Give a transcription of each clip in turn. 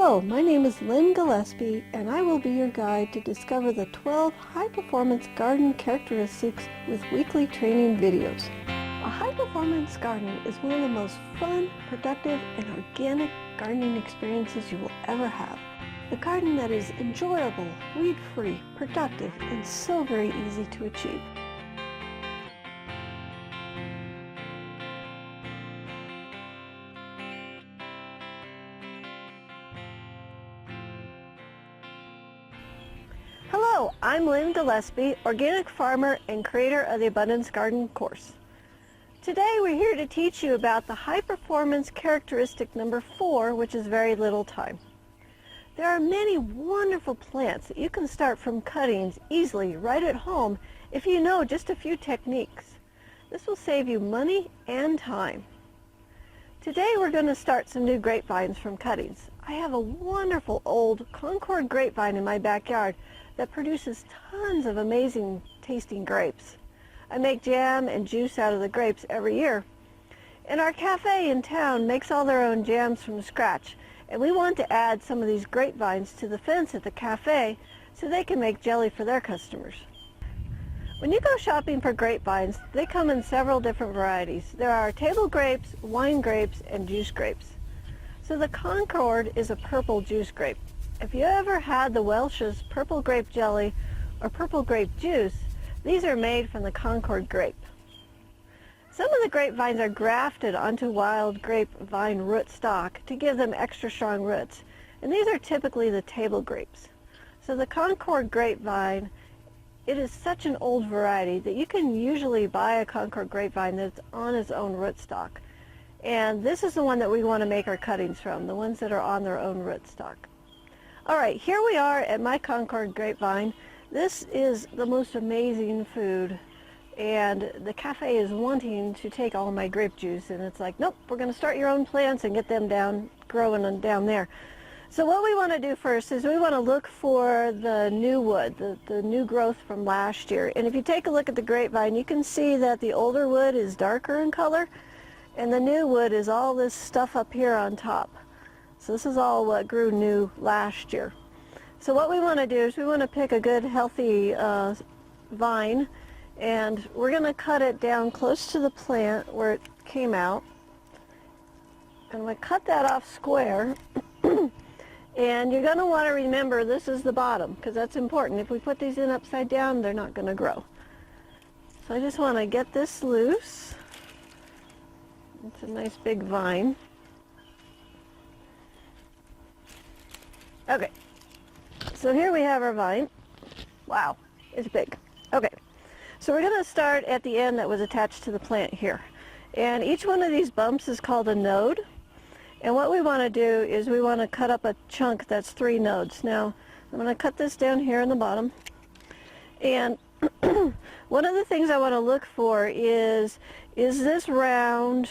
Hello, my name is Lynn Gillespie, and I will be your guide to discover the 12 high-performance garden characteristics with weekly training videos. A high-performance garden is one of the most fun, productive, and organic gardening experiences you will ever have. A garden that is enjoyable, weed-free, productive, and so very easy to achieve. Hello, I'm Lynn Gillespie, organic farmer and creator of the Abundance Garden course. Today we're here to teach you about the high performance characteristic number 4, which is very little time. There are many wonderful plants that you can start from cuttings easily right at home if you know just a few techniques. This will save you money and time. Today we're going to start some new grapevines from cuttings. I have a wonderful old Concord grapevine in my backyard that produces tons of amazing tasting grapes. I make jam and juice out of the grapes every year. And our cafe in town makes all their own jams from scratch, and we want to add some of these grapevines to the fence at the cafe so they can make jelly for their customers. When you go shopping for grapevines, they come in several different varieties. There are table grapes, wine grapes, and juice grapes. So the Concord is a purple juice grape. If you ever had the Welch's purple grape jelly or purple grape juice, these are made from the Concord grape. Some of the grapevines are grafted onto wild grapevine rootstock to give them extra strong roots, and these are typically the table grapes. So the Concord grapevine, it is such an old variety that you can usually buy a Concord grapevine that's on its own rootstock. And this is the one that we want to make our cuttings from, the ones that are on their own rootstock. All right, here we are at my Concord grapevine. This is the most amazing food, and the cafe is wanting to take all my grape juice, and it's like, nope, we're going to start your own plants and get them growing down there. So what we want to do first is we want to look for the new wood, the new growth from last year. And if you take a look at the grapevine, you can see that the older wood is darker in color, and the new wood is all this stuff up here on top. So this is all what grew new last year. So what we want to do is we want to pick a good healthy vine, and we're going to cut it down close to the plant where it came out. And we cut that off square. And you're going to want to remember this is the bottom, because that's important. If we put these in upside down, they're not going to grow. So I just want to get this loose. It's a nice big vine. Okay, so here we have our vine. Wow, it's big. Okay, so we're going to start at the end that was attached to the plant here. And each one of these bumps is called a node. And what we want to do is we want to cut up a chunk that's 3 nodes. Now, I'm going to cut this down here in the bottom. And one of the things I want to look for is this round?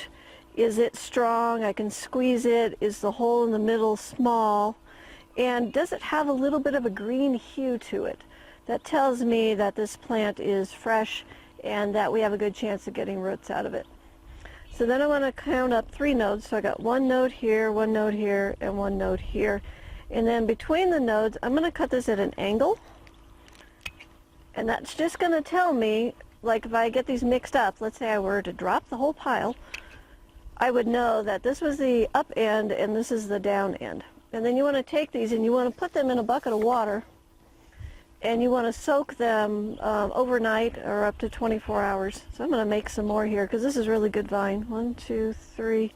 Is it strong? I can squeeze it. Is the hole in the middle small? And does it have a little bit of a green hue to it? That tells me that this plant is fresh and that we have a good chance of getting roots out of it. So then I want to count up 3 nodes. So I got 1 node here, 1 node here, and 1 node here. And then between the nodes, I'm going to cut this at an angle. And that's just going to tell me, like if I get these mixed up, let's say I were to drop the whole pile, I would know that this was the up end and this is the down end. And then you want to take these and you want to put them in a bucket of water, and you want to soak them overnight or up to 24 hours. So I'm going to make some more here because this is really good vine. 1, 2, 3.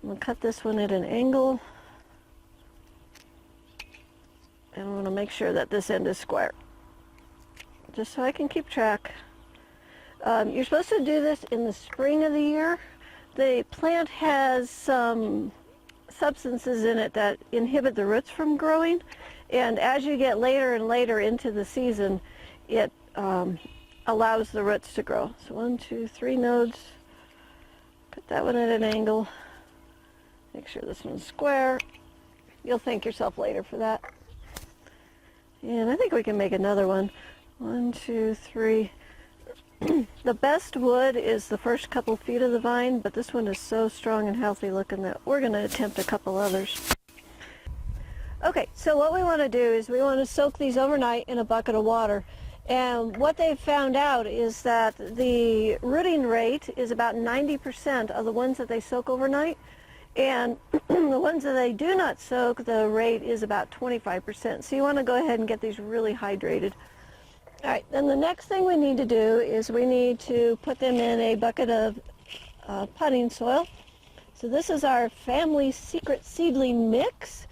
I'm going to cut this one at an angle, and I'm going to make sure that this end is square, just so I can keep track. You're supposed to do this in the spring of the year. The plant has some substances in it that inhibit the roots from growing, and as you get later and later into the season, it allows the roots to grow. So 1, 2, 3 nodes. Put that one at an angle. Make sure this one's square. You'll thank yourself later for that. And I think we can make another one. 1, 2, 3. The best wood is the first couple feet of the vine, but this one is so strong and healthy looking that we're going to attempt a couple others. Okay, so what we want to do is we want to soak these overnight in a bucket of water. And what they've found out is that the rooting rate is about 90% of the ones that they soak overnight. And the ones that they do not soak, the rate is about 25%. So you want to go ahead and get these really hydrated. All right, then the next thing we need to do is we need to put them in a bucket of potting soil. So this is our family secret seedling mix.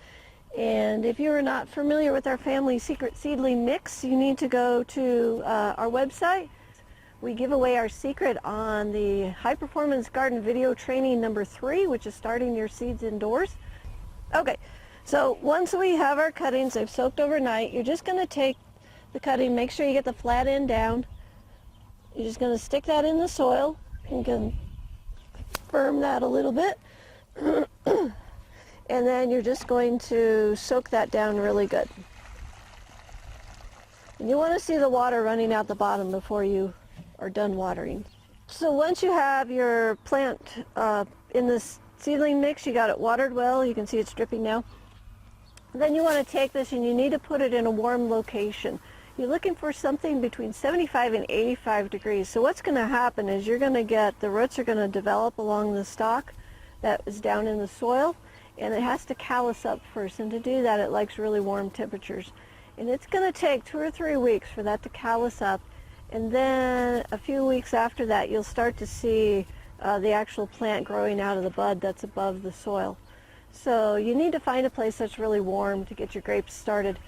And if you are not familiar with our family secret seedling mix, you need to go to our website. We give away our secret on the High Performance Garden video training number 3, which is starting your seeds indoors. Okay, so once we have our cuttings, they've soaked overnight, you're just going to take the cutting, make sure you get the flat end down. You're just going to stick that in the soil and confirm that a little bit. And then you're just going to soak that down really good. And you want to see the water running out the bottom before you are done watering. So once you have your plant in this seedling mix, you got it watered well, you can see it's dripping now. Then you want to take this and you need to put it in a warm location. You're looking for something between 75 and 85 degrees. So what's going to happen is you're going to get, the roots are going to develop along the stalk that is down in the soil, and it has to callus up first. And to do that, it likes really warm temperatures. And it's going to take 2 or 3 weeks for that to callus up. And then a few weeks after that, you'll start to see the actual plant growing out of the bud that's above the soil. So you need to find a place that's really warm to get your grapes started.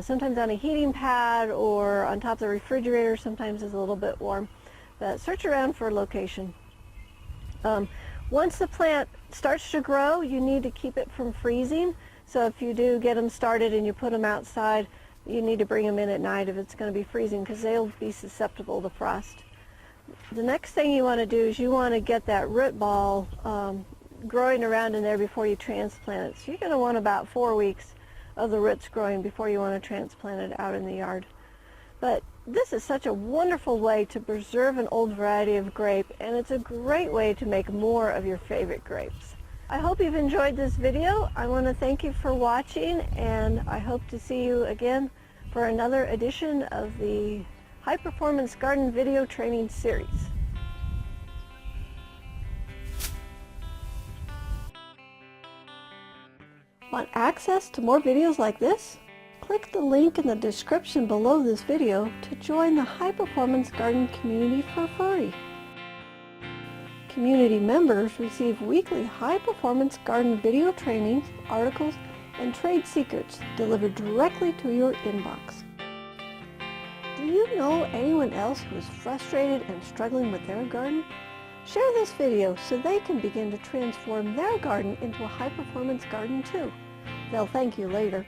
Sometimes on a heating pad or on top of the refrigerator, sometimes it's a little bit warm. But search around for a location. Once the plant starts to grow, you need to keep it from freezing. So if you do get them started and you put them outside, you need to bring them in at night if it's going to be freezing, because they'll be susceptible to frost. The next thing you want to do is you want to get that root ball growing around in there before you transplant it. So you're going to want about 4 weeks of the roots growing before you want to transplant it out in the yard. But this is such a wonderful way to preserve an old variety of grape, and it's a great way to make more of your favorite grapes. I hope you've enjoyed this video. I want to thank you for watching, and I hope to see you again for another edition of the High Performance Garden Video Training Series. Want access to more videos like this? Click the link in the description below this video to join the High Performance Garden community for free. Community members receive weekly High Performance Garden video trainings, articles, and trade secrets delivered directly to your inbox. Do you know anyone else who is frustrated and struggling with their garden? Share this video so they can begin to transform their garden into a high-performance garden too. They'll thank you later.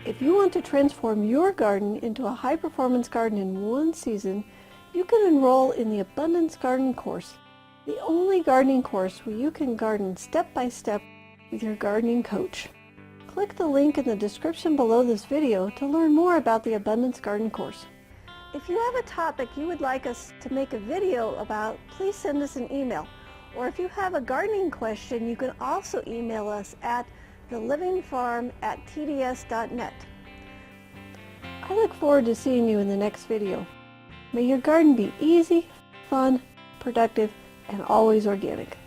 If you want to transform your garden into a high-performance garden in one season, you can enroll in the Abundance Garden course, the only gardening course where you can garden step by step with your gardening coach. Click the link in the description below this video to learn more about the Abundance Garden course. If you have a topic you would like us to make a video about, please send us an email. Or if you have a gardening question, you can also email us at thelivingfarm@tds.net. I look forward to seeing you in the next video. May your garden be easy, fun, productive, and always organic.